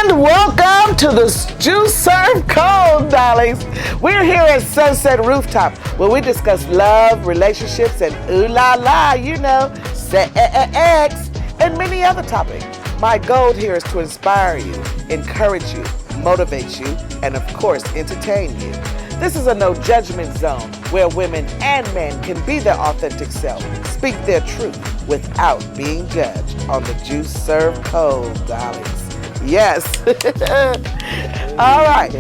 And welcome to the Juice Serve Cold, darlings. We're here at Sunset Rooftop, where we discuss love, relationships, and ooh la la, you know, SEXXX, and many other topics. My goal here is to inspire you, encourage you, motivate you, and of course, entertain you. This is a no judgment zone where women and men can be their authentic self, speak their truth without being judged on the Juice Serve Cold, darlings. Yes. All right.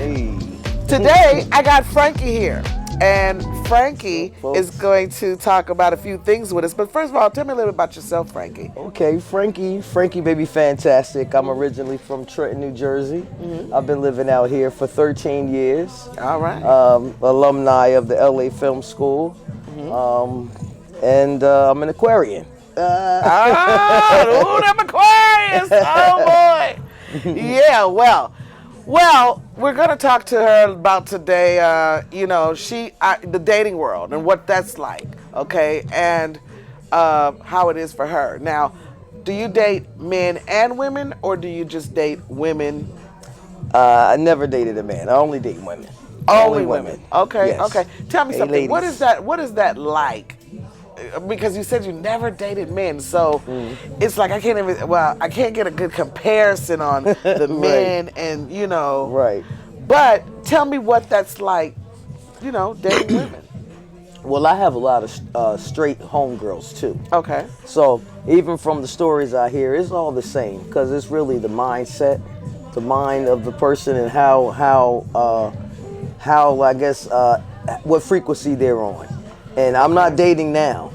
Today, I got Frankie here. And Frankie is going to talk about a few things with us. But first of all, tell me a little bit about yourself, Frankie. Okay, Frankie Baby Fantastic. I'm originally from Trenton, New Jersey. I've been living out here for 13 years. All right. Alumni of the LA Film School. And I'm an Aquarian. Oh, them Aquarius. Oh, boy. Yeah, well, we're going to talk to her about today, the dating world and what that's like, okay, and how it is for her. Now, do you date men and women, or do you just date women? I never dated a man. I only date women. Only women. Okay, yes. Okay. Tell me Hey, something. ladies. What is that like? Because you said you never dated men, so it's like I can't get a good comparison on the men and, Right. But tell me what that's like, dating women. Well, I have a lot of straight homegirls, too. Okay. So even from the stories I hear, it's all the same, because it's really the mindset, the mind of the person, and how I guess what frequency they're on. And I'm not dating now.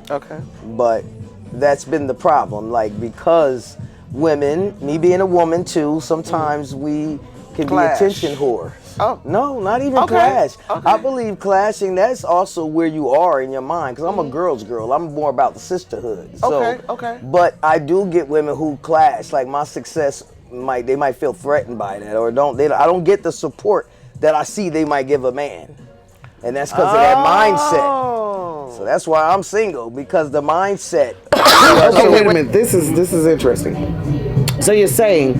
Okay. But that's been the problem. Like, because women, me being a woman too, sometimes we can Clash. be attention whores. Oh. No, not even Okay. clash. Okay. I believe clashing, that's also where you are in your mind. Because I'm a girl's girl. I'm more about the sisterhood. So, Okay. But I do get women who clash. Like, my success, they might feel threatened by that. Or I don't get the support that I see they might give a man. And that's because of that mindset. So that's why I'm single, because the mindset. Okay, wait a minute. This is interesting. So you're saying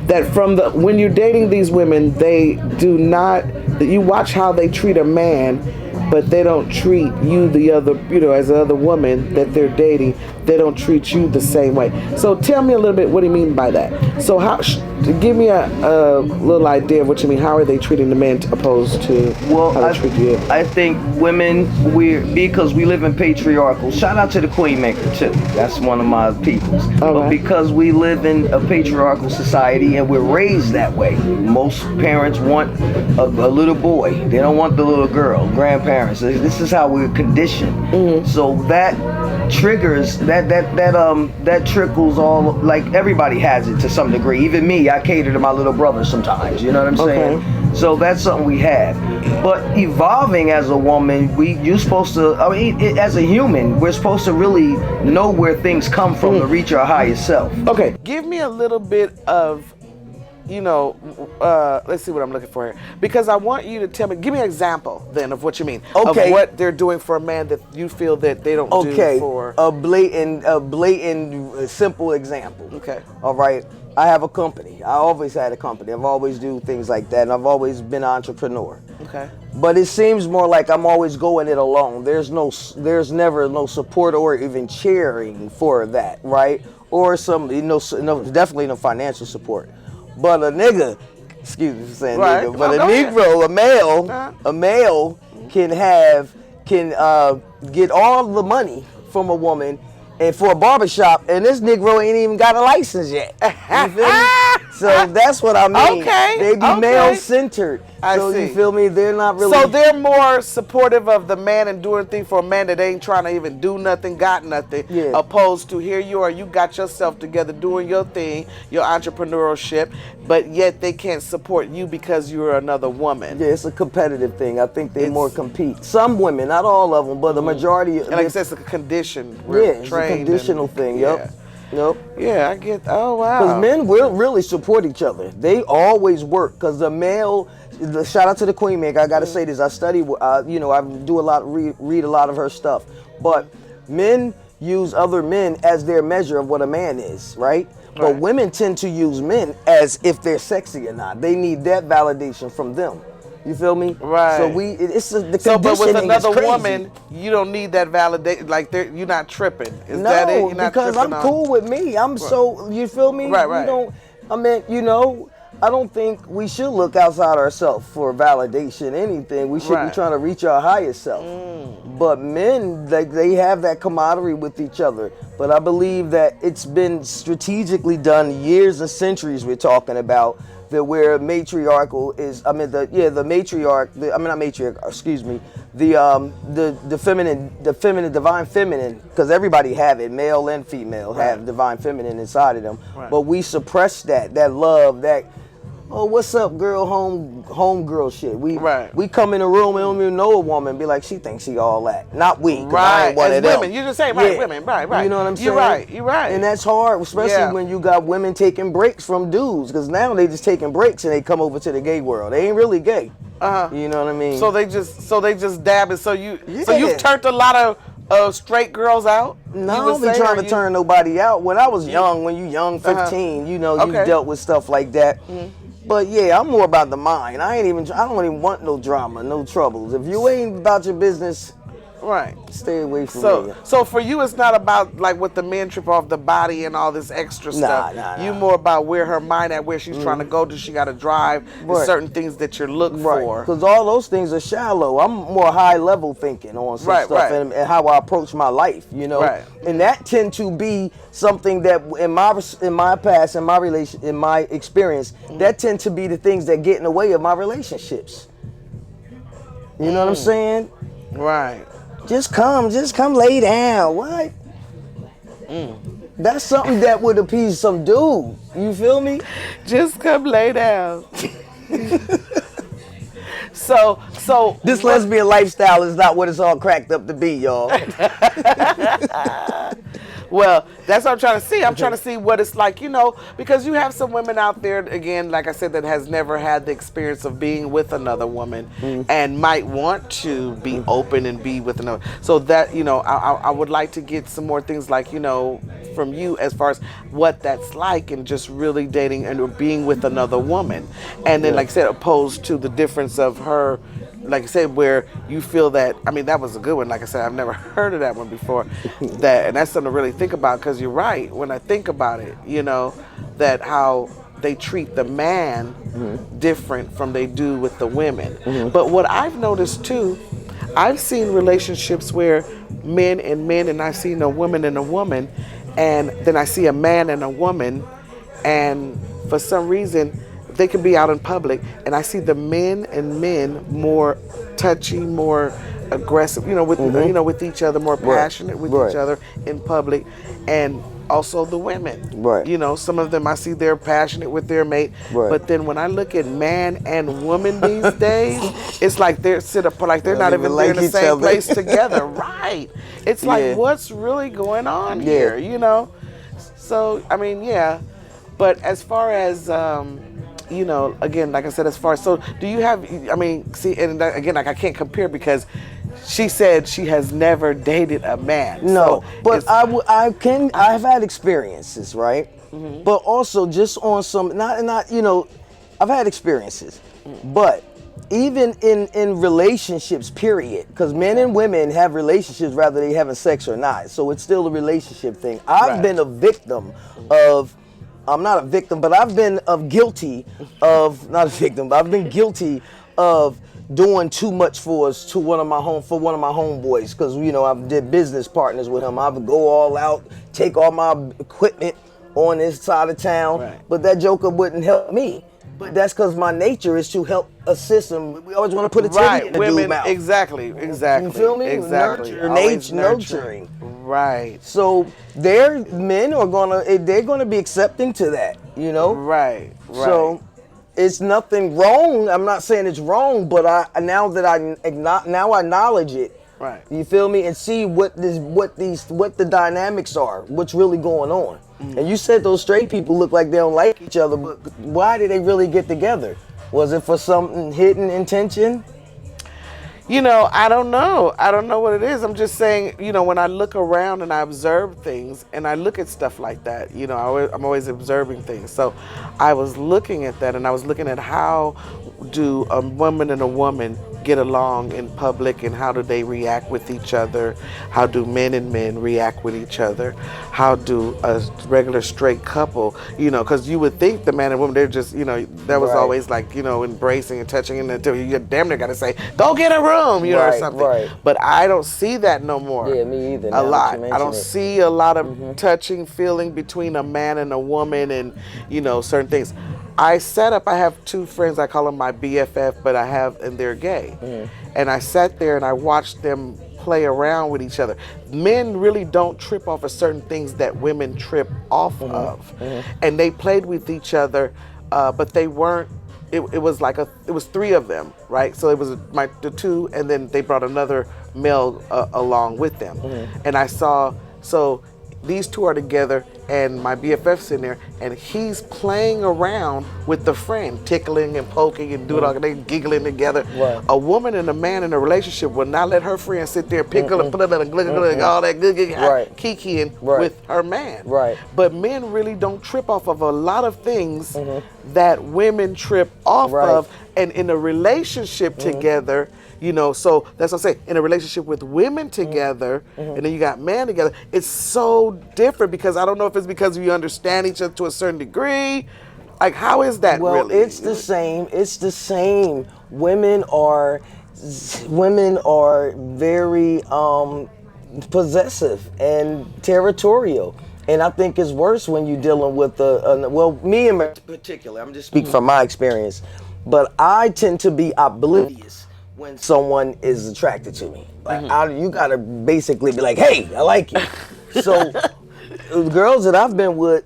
that when you're dating these women, they do not, that you watch how they treat a man, but they don't treat you as the other woman that they're dating, they don't treat you the same way. So tell me a little bit, what do you mean by that? So give me a little idea of what you mean. How are they treating the men opposed to how they treat you? I think women, because we live in patriarchal, shout out to the Queen Maker too. That's one of my peoples. But because we live in a patriarchal society and we're raised that way, most parents want a little boy. They don't want the little girl. Grandparents. This is how we're conditioned. So that triggers that trickles all, like, everybody has it to some degree. Even me, I cater to my little brother sometimes. You know what I'm saying? Okay. So that's something we have. But evolving as a woman, you're supposed to, as a human, we're supposed to really know where things come from to reach our highest self. Okay, give me a little bit of, let's see what I'm looking for here. Because I want you to tell me, give me an example then of what you mean. Okay. Of what they're doing for a man that you feel that they don't do for. A blatant, simple example. Okay. All right. I have a company. I always had a company. I've always do things like that, and I've always been an entrepreneur. Okay. But it seems more like I'm always going it alone. There's never no support or even cheering for that, right? Or definitely no financial support. But a nigga, excuse me for saying nigga, but a Negro, a male can get all the money from a woman and for a barbershop, and this Negro ain't even got a license yet. You feel me? So that's what I mean. Okay. They be male-centered. So see. You feel me? They're not really. So they're more supportive of the man and doing things for a man that ain't trying to even do nothing, got nothing, opposed to here you are, you got yourself together doing your thing, your entrepreneurship, but yet they can't support you because you're another woman. Yeah, it's a competitive thing. I think they more compete. Some women, not all of them, but the majority. And like I said, it's a condition. It's a conditional thing. Yep. Yeah, I get. Oh wow. Because men will really support each other. They always work. Because the male, shout out to the Queen Maker. I got to say this. I study. I do a lot, read a lot of her stuff. But men use other men as their measure of what a man is, right? But women tend to use men as if they're sexy or not. They need that validation from them. You feel me? Right. So the So, but with conditioning is another crazy. woman, you don't need that validation. Like, you're not tripping. Is No, that it? You're not because I'm tripping cool with me. I'm so, you feel me? Right. We don't, I mean, you know, I don't think we should look outside ourselves for validation, anything. We should be trying to reach our highest self. But men, they have that camaraderie with each other. But I believe that it's been strategically done years and centuries we're talking about, that where matriarchal is, I mean, the matriarch, not matriarch, excuse me, the feminine, divine feminine, because everybody have it, male and female have divine feminine inside of them. But we suppress that love, that, oh, what's up, girl, home girl shit. We come in a room and don't even know a woman and be like, she thinks she all that. Not we, 'cause I ain't one of them. Women, you just say women, right. You know what I'm saying? You're right. And that's hard, especially when you got women taking breaks from dudes, because now they just taking breaks and they come over to the gay world. They ain't really gay. You know what I mean? So they just dab it. So you've turned a lot of straight girls out? No, I don't be trying to turn nobody out. When I was young, when you young, 15, you know, you dealt with stuff like that. But yeah, I'm more about the mind. I don't even want no drama, no troubles. If you ain't about your business, stay away from me. So for you, it's not about like what the men trip off the body and all this extra stuff. Nah. You more about where her mind at, where she's trying to go. Does she got to drive? Certain things that you look for. Because all those things are shallow. I'm more high level thinking on some stuff and how I approach my life. You know, and that tend to be something that in my past, in my experience, that tend to be the things that get in the way of my relationships. You know what I'm saying? Right. Just come lay down. What? That's something that would appease some dude. You feel me? Just come lay down. So this lesbian lifestyle is not what it's all cracked up to be, y'all. Well, that's what I'm trying to see. I'm trying to see what it's like, you know, because you have some women out there, again, like I said, that has never had the experience of being with another woman and might want to be open and be with another. So that, you know, I would like to get some more things like, you know, from you as far as what that's like and just really dating and being with another woman. And then, like I said, opposed to the difference of her, like I said, where you feel that, I mean, that was a good one. Like I said, I've never heard of that one before. And that's something to really think about, because you're right. When I think about it, you know, that how they treat the man different from they do with the women. But what I've noticed too, I've seen relationships where men and I've seen a woman and a woman, and then I see a man and a woman, and for some reason, they can be out in public, and I see the men more touchy, more aggressive, you know, with each other, more passionate with each other in public, and also the women. You know, some of them I see they're passionate with their mate, but then when I look at man and woman these days, it's like they're they're not even in the same place together. It's like, what's really going on here? You know. So I mean, but as far as you know, again, like I said, so do you have, I mean, see, and again, like I can't compare because she said she has never dated a man. No, so but I've had experiences, right? But also just on some, not you know, I've had experiences, but even in relationships, period, because men and women have relationships whether they having sex or not, so it's still a relationship thing. I've been a victim of, I'm not a victim, but I've been guilty of, not a victim, but I've been guilty of doing too much for one of my homeboys, because, you know, I've did business partners with him. I would go all out, take all my equipment on this side of town, but that joker wouldn't help me. But that's because my nature is to help assist them. We always want to put a titty in the dude's mouth. Exactly. You feel me? Exactly. Nurturing. Right. So they're gonna be accepting to that, you know? Right. So it's nothing wrong. I'm not saying it's wrong, but now I acknowledge it. Right. You feel me? And see what the dynamics are, what's really going on. And you said those straight people look like they don't like each other, but why did they really get together? Was it for some hidden intention? You know, I don't know. I don't know what it is. I'm just saying, you know, when I look around and I observe things and I look at stuff like that, you know, I'm always observing things. So I was looking at that and I was looking at how do a woman and a woman get along in public and how do they react with each other? How do men and men react with each other? How do a regular straight couple, you know, because you would think the man and woman, they're just, you know, that was always like, you know, embracing and touching and until you damn near got to say, go get a room, you know, or something. Right. But I don't see that no more. Yeah, me either. A lot. I don't see a lot of touching, feeling between a man and a woman and, you know, certain things. I have 2 friends, I call them my BFF, but and they're gay. And I sat there and I watched them play around with each other. Men really don't trip off of certain things that women trip off of. And they played with each other, but they weren't, it was 3 of them, right? So it was the 2, and then they brought another male along with them. And I saw, so these 2 are together and my BFF's in there and he's playing around with the friend, tickling and poking and doing all that, they giggling together. Right. A woman and a man in a relationship will not let her friend sit there pickle and put it and all that good kikiing with her man. Right. But men really don't trip off of a lot of things that women trip off of, and in a relationship together, you know, so that's what I'm saying. In a relationship with women together, and then you got men together, it's so different because I don't know if it's because you understand each other to a certain degree. Like, how is that really? Well, it's the same. It's the same. Women are very possessive and territorial. And I think it's worse when you're dealing with me in particular, I'm just speaking from my experience, but I tend to be oblivious when someone is attracted to me. Like, you gotta basically be like, hey, I like you. So the girls that I've been with,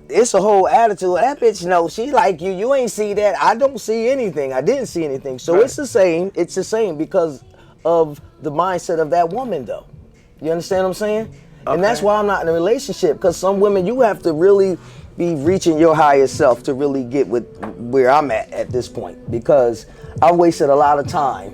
it's a whole attitude. That bitch knows she like you. You ain't see that. I don't see anything. I didn't see anything. So it's the same. It's the same because of the mindset of that woman, though. You understand what I'm saying? And that's why I'm not in a relationship, because some women, you have to really be reaching your higher self to really get with where I'm at this point, because I wasted a lot of time.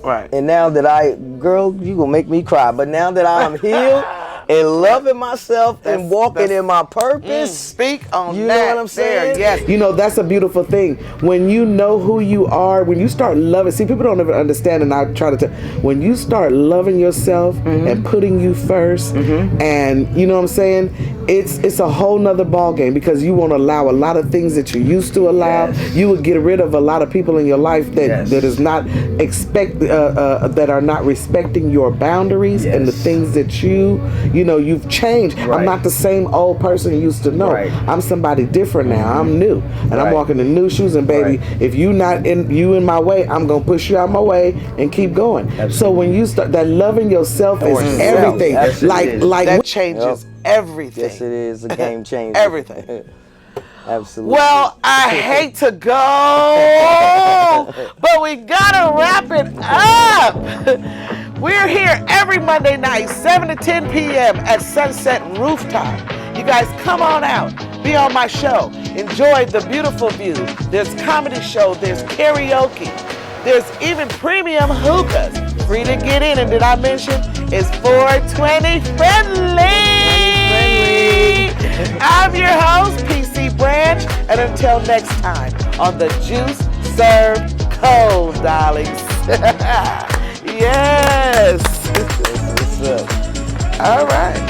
Right. And now that girl, you gonna make me cry, but now that I'm healed and loving myself and walking in my purpose. Speak on you that. You know what I'm saying? Yes. You know, that's a beautiful thing. When you know who you are, when you start loving, see, people don't ever understand, and I try to tell, when you start loving yourself and putting you first, and you know what I'm saying, it's a whole nother ball game, because you won't allow a lot of things that you used to allow. You would get rid of a lot of people in your life that is not that are not respecting your boundaries and the things that you know, you've changed. I'm not the same old person you used to know. I'm somebody different now. I'm new, and I'm walking in new shoes. And baby, if you in my way, I'm gonna push you out my way and keep going. Absolutely. So when you start that loving yourself is everything. Like that changes everything. Yes, it is a game changer. Everything. Absolutely. Well, I hate to go, but we gotta wrap it up. We're here every Monday night, 7 to 10 p.m. at Sunset Rooftop. You guys come on out, be on my show, enjoy the beautiful view. There's comedy show, there's karaoke, there's even premium hookahs, free to get in. And did I mention it's 420 friendly? I'm your host, PC Branch, and until next time on the Juice Served Cold, darlings. Yes. All right.